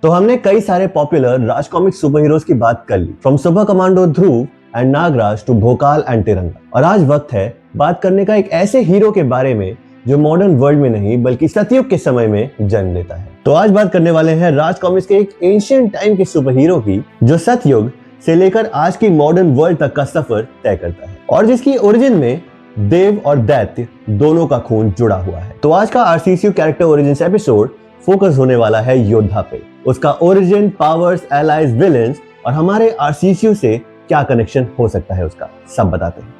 तो हमने कई सारे popular Raj comic super heroes की बात कर ली, from super commando Dhruv and Nagraj to Bhokal and Tiranga. और आज वक्त है बात करने का एक ऐसे हीरो के बारे में जो मॉडर्न वर्ल्ड में नहीं बल्कि सतयुग के समय में जन्म लेता है। तो आज बात करने वाले हैं राज कॉमिक्स के एक एंशिएंट टाइम के सुपर हीरो की, जो सतयुग से लेकर आज की मॉडर्न वर्ल्ड तक का सफर तय करता है और जिसकी ओरिजिन में देव और दैत्य दोनों का खून जुड़ा हुआ है। तो आज का आरसीसीयू कैरेक्टर ओरिजिन्स एपिसोड फोकस होने वाला है योद्धा पे, उसका ओरिजिन, पावर्स, एलाइज, विलेंस और हमारे आरसीसीयू से क्या कनेक्शन हो सकता है उसका, सब बताते हैं।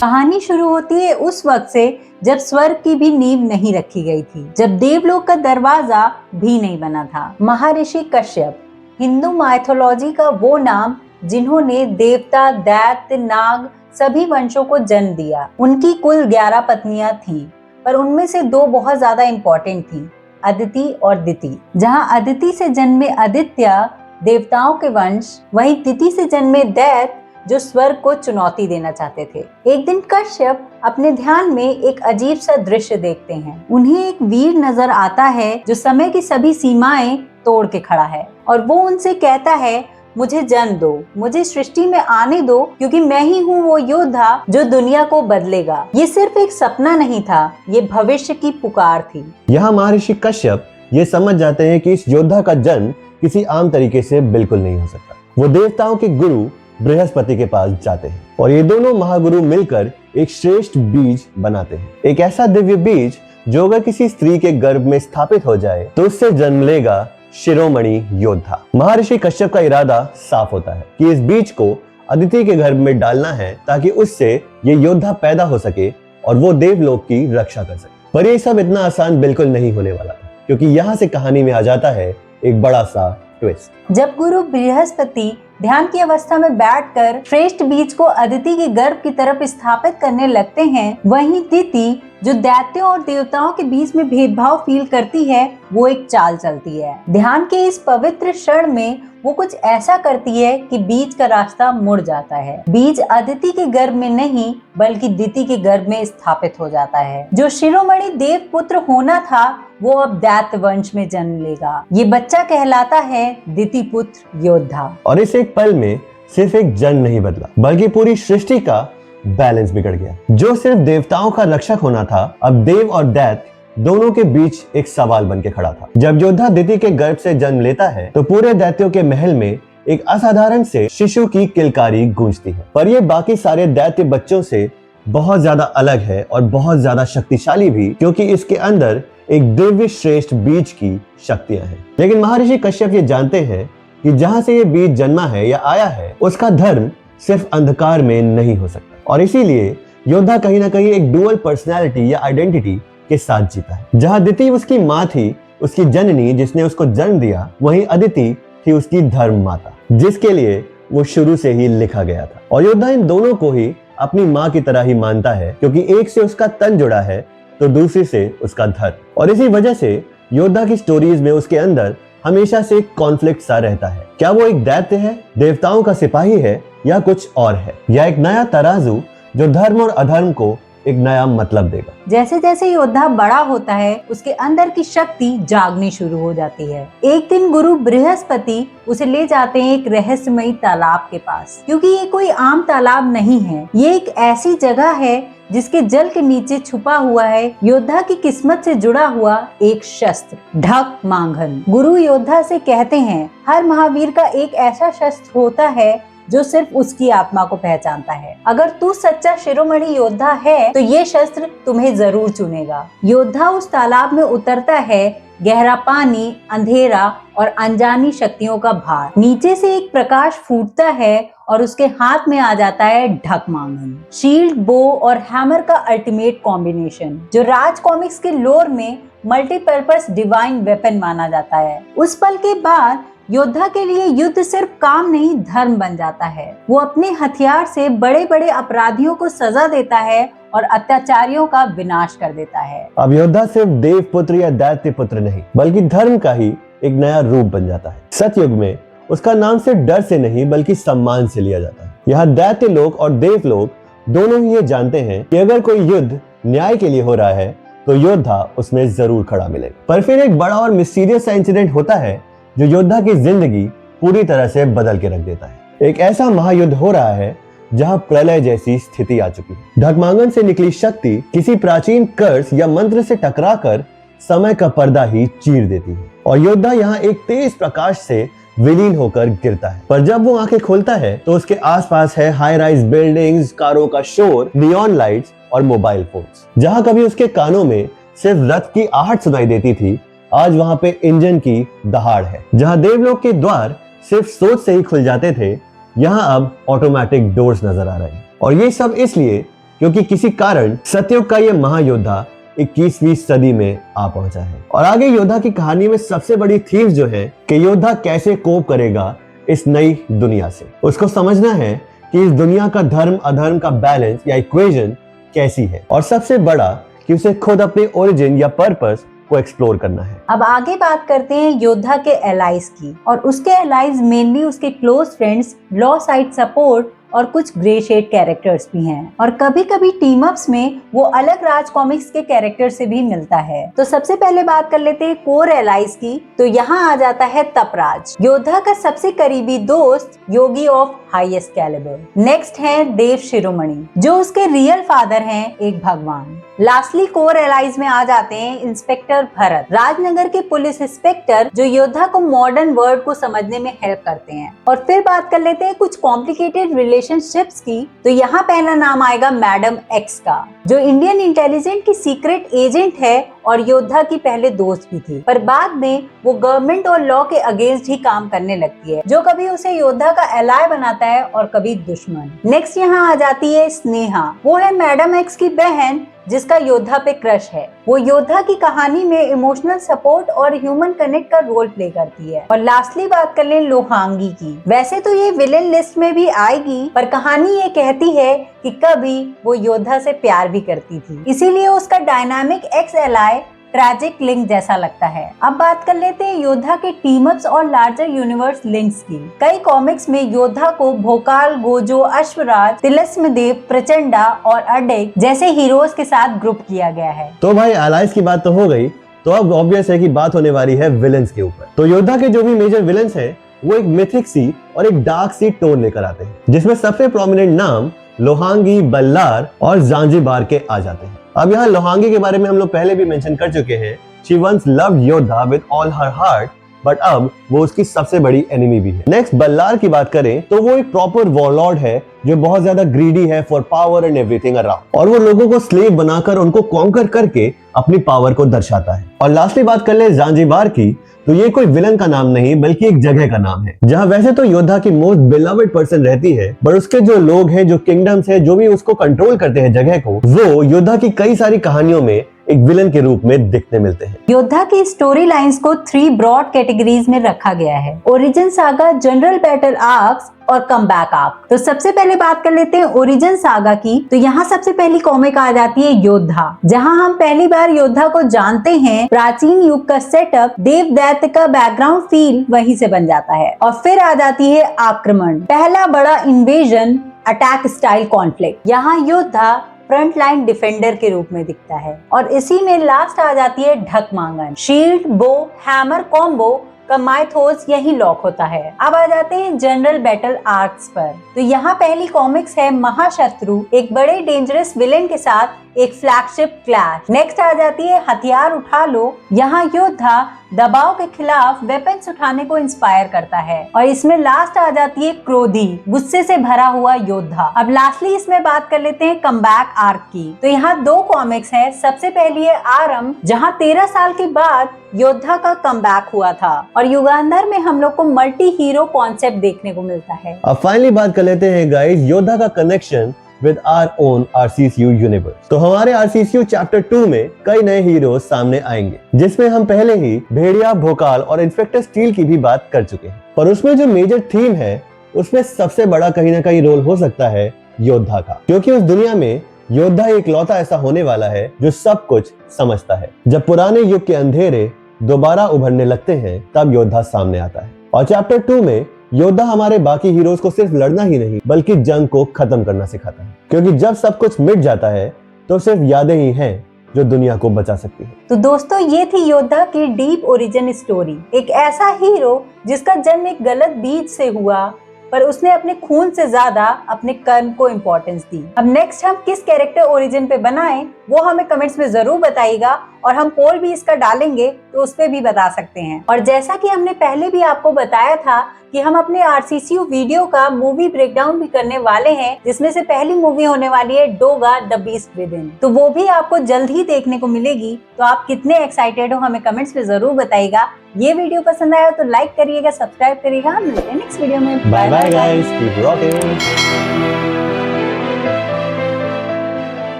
कहानी शुरू होती है उस वक्त से जब स्वर्ग की भी नींव नहीं रखी गई थी, जब देवलोक का दरवाजा भी नहीं बना था। महर्षि कश्यप हिंदू माइथोलॉजी का वो नाम जिन्होंने देवता, दैत्य, नाग सभी वंशों को जन्म दिया। उनकी कुल 11 पत्नियां थीं, पर उनमें से 2 बहुत ज्यादा इम्पोर्टेंट थीं, अदिति और दिति। जहाँ अदिति से जन्मे आदित्य देवताओं के वंश, वहीं दिति से जन्मे दैत्य जो स्वर्ग को चुनौती देना चाहते थे। एक दिन कश्यप अपने ध्यान में एक अजीब सा दृश्य देखते हैं। उन्हें एक वीर नजर आता है जो समय की सभी सीमाएं तोड़ के खड़ा है और वो उनसे कहता है, मुझे जन्म दो, मुझे सृष्टि में आने दो, क्योंकि मैं ही हूँ वो योद्धा जो दुनिया को बदलेगा। ये सिर्फ एक सपना नहीं था, ये भविष्य की पुकार थी। यहाँ महर्षि कश्यप ये समझ जाते हैं कि इस योद्धा का जन्म किसी आम तरीके से बिल्कुल नहीं हो सकता। वो देवताओं के गुरु बृहस्पति के पास जाते हैं और ये दोनों महागुरु मिलकर एक श्रेष्ठ बीज बनाते हैं, एक ऐसा दिव्य बीज जो अगर किसी स्त्री के गर्भ में स्थापित हो जाए तो उससे जन्म लेगा शिरोमणि योद्धा। महर्षि कश्यप का इरादा साफ होता है कि इस बीज को अदिति के गर्भ में डालना है ताकि उससे ये योद्धा पैदा हो सके और वो देवलोक की रक्षा कर सके। पर ये सब इतना आसान बिल्कुल नहीं होने वाला था, क्योंकि यहाँ से कहानी में आ जाता है एक बड़ा सा ट्विस्ट। जब गुरु बृहस्पति ध्यान की अवस्था में बैठकर श्रेष्ठ बीज को अदिति के गर्भ की तरफ स्थापित करने लगते हैं, वहीं दिति जो दैत्यों और देवताओं के बीच में भेदभाव फील करती है, वो एक चाल चलती है। ध्यान के इस पवित्र क्षण में वो कुछ ऐसा करती है कि बीज का रास्ता मुड़ जाता है। बीज अदिति के गर्भ में नहीं बल्कि दिति के गर्भ में स्थापित हो जाता है। जो शिरोमणि देव पुत्र होना था वो अब दैत्य वंश में जन्म लेगा। ये बच्चा कहलाता है दिति पुत्र योद्धा। और इस एक पल में सिर्फ एक जन नहीं बदला बल्कि पूरी सृष्टि का बैलेंस बिगड़ गया। जो सिर्फ देवताओं का रक्षक होना था, अब देव और दैत्य दोनों के बीच एक सवाल बन के खड़ा था। जब योद्धा दिति के गर्भ से जन्म लेता है तो पूरे दैत्यों के महल में एक असाधारण से शिशु की किलकारी गूंजती है, पर ये बाकी सारे दैत्य बच्चों से बहुत ज्यादा अलग है और बहुत ज्यादा शक्तिशाली भी, क्योंकि इसके अंदर एक दिव्य श्रेष्ठ बीज की शक्तियां हैं। लेकिन महर्षि कश्यप ये जानते हैं कि जहां से ये बीज जन्मा है या आया है, उसका धर्म सिर्फ अंधकार में नहीं हो सकता, और इसीलिए योद्धा कहीं ना कहीं एक डुअल पर्सनैलिटी या आइडेंटिटी के साथ जीता है। जहां दिति उसकी माँ थी, उसकी जननी जिसने उसको जन्म दिया, वहीं अदिति थी उसकी धर्म माता, जिसके लिए वो शुरू से ही लिखा गया था। और योद्धा इन दोनों को ही अपनी माँ की तरह ही मानता है, क्योंकि एक से उसका तन जुड़ा है तो दूसरी से उसका धर्म। और इसी वजह से योद्धा की स्टोरीज में उसके अंदर हमेशा से एक कॉन्फ्लिक्ट सा रहता है। क्या वो एक दैत्य है, देवताओं का सिपाही है, या कुछ और है, या एक नया तराजू जो धर्म और अधर्म को एक नया मतलब देगा। जैसे जैसे योद्धा बड़ा होता है, उसके अंदर की शक्ति जागनी शुरू हो जाती है। एक दिन गुरु बृहस्पति उसे ले जाते हैं एक रहस्यमयी तालाब के पास, क्योंकि ये कोई आम तालाब नहीं है। ये एक ऐसी जगह है जिसके जल के नीचे छुपा हुआ है योद्धा की किस्मत से जुड़ा हुआ एक शस्त्र, ढक मांगन। गुरु योद्धा से कहते हैं, हर महावीर का एक ऐसा शस्त्र होता है जो सिर्फ उसकी आत्मा को पहचानता है। अगर तू सच्चा शिरोमणि योद्धा है तो ये शस्त्र तुम्हें जरूर चुनेगा। योद्धा उस तालाब में उतरता है। गहरा पानी, अंधेरा और अनजानी शक्तियों का भार। नीचे से एक प्रकाश फूटता है और उसके हाथ में आ जाता है ढक मांगन, शील्ड, बो और हैमर का अल्टीमेट कॉम्बिनेशन, जो राज कॉमिक्स के लोर में मल्टीपर्पस डिवाइन वेपन माना जाता है। उस पल के बाद योद्धा के लिए युद्ध सिर्फ काम नहीं, धर्म बन जाता है। वो अपने हथियार से बड़े बड़े अपराधियों को सजा देता है और अत्याचारियों का विनाश कर देता है। अब योद्धा सिर्फ देव पुत्र या दैत्य पुत्र नहीं बल्कि धर्म का ही एक नया रूप बन जाता है। सतयुग में उसका नाम सिर्फ डर से नहीं बल्कि सम्मान से लिया जाता है। यहाँ दैत्य लोग और देव लोग दोनों ही ये जानते हैं कि अगर कोई युद्ध न्याय के लिए हो रहा है तो योद्धा उसमें जरूर खड़ा मिलेगा। पर फिर एक बड़ा और मिस्टीरियस सा इंसिडेंट होता है जो योद्धा की जिंदगी पूरी तरह से बदल के रख देता है। एक ऐसा महायुद्ध हो रहा है जहां प्रलय जैसी स्थिति आ चुकी है। ढकमांगन से निकली शक्ति किसी प्राचीन कर्स या मंत्र से टकराकर समय का पर्दा ही चीर देती है और योद्धा यहाँ एक तेज प्रकाश से विलीन होकर गिरता है। पर जब वो आंखें खोलता है तो उसके आसपास है हाई राइज बिल्डिंग्स, कारों का शोर, नियॉन लाइट्स और मोबाइल फोन्स। जहां कभी उसके कानों में सिर्फ रथ की आहट सुनाई देती थी, आज वहां पे इंजन की दहाड़ है। जहां देवलोक के द्वार सिर्फ सोच से ही खुल जाते थे, यहाँ अब ऑटोमेटिक डोर्स नजर आ रहे हैं। और ये सब इसलिए क्योंकि किसी कारण सतयुग का ये महायोद्धा 21वीं सदी में आ पहुंचा है। और आगे योद्धा की कहानी में सबसे बड़ी थीम जो है कि योद्धा कैसे कोप करेगा इस नई दुनिया से। उसको समझना है कि इस दुनिया का धर्म अधर्म का बैलेंस या इक्वेशन कैसी है, और सबसे बड़ा कि उसे खुद अपने ओरिजिन या पर्पस को एक्सप्लोर करना है। अब आगे बात करते हैं योद्धा के एलाइज की, और उसके एलाइज मेनली उसके close friends, law side support और कुछ ग्रे शेड कैरेक्टर्स भी हैं। और कभी कभी टीम अप्स में वो अलग राज कॉमिक्स के कैरेक्टर से भी मिलता है। तो सबसे पहले बात कर लेते हैं कोर एलाइज की। तो यहाँ आ जाता है तपराज, योद्धा का सबसे करीबी दोस्त, योगी ऑफ हाईएस्ट कैलिबर। नेक्स्ट है देव शिरोमणि, जो उसके रियल फादर हैं, एक भगवान। लास्टली कोर एलाइज में आ जाते हैं इंस्पेक्टर भरत, राजनगर के पुलिस इंस्पेक्टर, जो योद्धा को मॉडर्न वर्ल्ड को समझने में हेल्प करते हैं। और फिर बात कर लेते हैं कुछ कॉम्प्लिकेटेड रिलेशनशिप्स की। तो यहाँ पहला नाम आएगा मैडम एक्स का, जो इंडियन इंटेलिजेंस की सीक्रेट एजेंट है और योद्धा की पहले दोस्त भी थी, पर बाद में वो गवर्नमेंट और लॉ के अगेंस्ट ही काम करने लगती है, जो कभी उसे योद्धा का एलाय बनाता है और कभी दुश्मन। नेक्स्ट यहाँ आ जाती है स्नेहा, वो है मैडम एक्स की बहन जिसका योद्धा पे क्रश है। वो योद्धा की कहानी में इमोशनल सपोर्ट और ह्यूमन कनेक्ट का रोल प्ले करती है। और लास्टली बात कर लें लोहांगी की। वैसे तो ये विलेन लिस्ट में भी आएगी, पर कहानी ये कहती है कि कभी वो योद्धा से प्यार भी करती थी, इसीलिए उसका डायनामिक एक्स एलाय ट्रैजिक लिंक जैसा लगता है। अब बात कर लेते हैं योद्धा के टीम अप्स और लार्जर यूनिवर्स लिंक्स की। कई कॉमिक्स में योद्धा को भोकाल, गोजो, अश्वराज, तिलस्मदेव, प्रचंडा और अडेक जैसे हीरोज के साथ ग्रुप किया गया है। तो भाई एलाइज की बात तो हो गई, तो अब ऑब्वियस है कि बात होने वाली है विलेंस के ऊपर। तो योद्धा के जो भी मेजर विलेंस है वो एक मिथिक सी और एक डार्क सी टोन लेकर आते हैं, जिसमें सबसे प्रोमिनेंट नाम लोहांगी, बल्लार और जांजिबार के आ जाते हैं। अब यहाँ लोहांगी के बारे में हम लोग पहले भी मेंशन कर चुके हैं। शी वंस लव्ड योद्धा with all her heart, but अब वो उसकी सबसे बड़ी एनिमी भी है। नेक्स्ट बल्लार की बात करें तो वो एक प्रॉपर वॉरलॉर्ड है जो बहुत ज्यादा ग्रीडी है for power and everything around, और वो लोगों को स्लेव बनाकर उनको कॉन्कर करके अपनी पावर को दर्शाता है। और लास्टली बात कर ले जांजिबार की, तो ये कोई विलन का नाम नहीं बल्कि एक जगह का नाम है, जहां वैसे तो योद्धा की मोस्ट बिलवेड पर्सन रहती है, पर उसके जो लोग हैं, जो किंगडम्स है, जो भी उसको कंट्रोल करते हैं जगह को, वो योद्धा की कई सारी कहानियों में एक विलन के रूप में दिखने मिलते हैं। योद्धा की स्टोरी लाइंस को 3 ब्रॉड कैटेगरीज में रखा गया है: origin saga, general battle arcs और कमबैक आर्क। तो सबसे पहले बात कर लेते हैं ओरिजिन सागा की। तो यहाँ सबसे पहली कॉमिक आ जाती है योद्धा, जहाँ हम पहली बार योद्धा को जानते हैं। प्राचीन युग का सेटअप, देव दैत्य का बैकग्राउंड फील वहीं से बन जाता है। और फिर आ जाती है आक्रमण, पहला बड़ा इन्वेजन अटैक स्टाइल कॉन्फ्लिक्ट। यहाँ योद्धा फ्रंट लाइन डिफेंडर के रूप में दिखता है। और इसी में लास्ट आ जाती है ढकमांगन, शील्ड, बो, हैमर कॉम्बो का माइथोस यही लॉक होता है। अब आ जाते हैं जनरल बैटल आर्क्स पर। तो यहाँ पहली कॉमिक्स है महाशत्रु, एक बड़े डेंजरस विलेन के साथ एक फ्लैगशिप क्लैश। नेक्स्ट आ जाती है हथियार उठा लो। यहाँ योद्धा दबाव के खिलाफ वेपन्स उठाने को इंस्पायर करता है। और इसमें लास्ट आ जाती है क्रोधी, गुस्से से भरा हुआ योद्धा। अब लास्टली इसमें बात कर लेते हैं कमबैक आर्क की। तो यहाँ 2 कॉमिक्स है। सबसे पहली है आरंभ, जहाँ 13 साल के बाद योद्धा का कमबैक हुआ था। और युगांधर में हम लोग को मल्टी हीरो कॉन्सेप्ट देखने को मिलता है। अब फाइनली बात कर लेते हैं गाइस योद्धा का connection with our own RCCU universe। तो हमारे RCCU चैप्टर 2 में कई नए हीरो सामने आएंगे, जिसमें हम पहले ही भेड़िया, भोकाल और इंस्पेक्टर स्टील की भी बात कर चुके हैं। पर उसमें जो मेजर थीम है, उसमें सबसे बड़ा कहीं ना कहीं रोल हो सकता है योद्धा का, क्योंकि उस दुनिया में योद्धा एक लौता ऐसा होने वाला है जो सब कुछ समझता है। जब पुराने युग के अंधेरे दोबारा उभरने लगते हैं, तब योद्धा सामने आता है। और चैप्टर 2 में योद्धा हमारे बाकी हीरोज को सिर्फ लड़ना ही नहीं बल्कि जंग को खत्म करना सिखाता है, क्योंकि जब सब कुछ मिट जाता है तो सिर्फ यादें ही हैं जो दुनिया को बचा सकती है। तो दोस्तों ये थी योद्धा की डीप ओरिजिन स्टोरी। एक ऐसा हीरो जिसका जन्म एक गलत बीज से हुआ, पर उसने अपने खून से ज्यादा अपने कर्म को इम्पोर्टेंस दी। अब नेक्स्ट हम किस कैरेक्टर ओरिजिन पे बनाएं वो हमें कमेंट्स में जरूर बताइएगा, और हम पोल भी इसका डालेंगे तो उस पे भी बता सकते हैं। और जैसा कि हमने पहले भी आपको बताया था कि हम अपने RCCU वीडियो का मूवी ब्रेकडाउन भी करने वाले हैं, जिसमें से पहली मूवी होने वाली है Doga the beast with in. तो वो भी आपको जल्द ही देखने को मिलेगी। तो आप कितने एक्साइटेड हो हमें कमेंट्स में जरूर बताइएगा। ये वीडियो पसंद आया तो लाइक करिएगा, सब्सक्राइब करिएगा। मिलते हैं नेक्स्ट वीडियो में। Bye bye guys, keep rocking.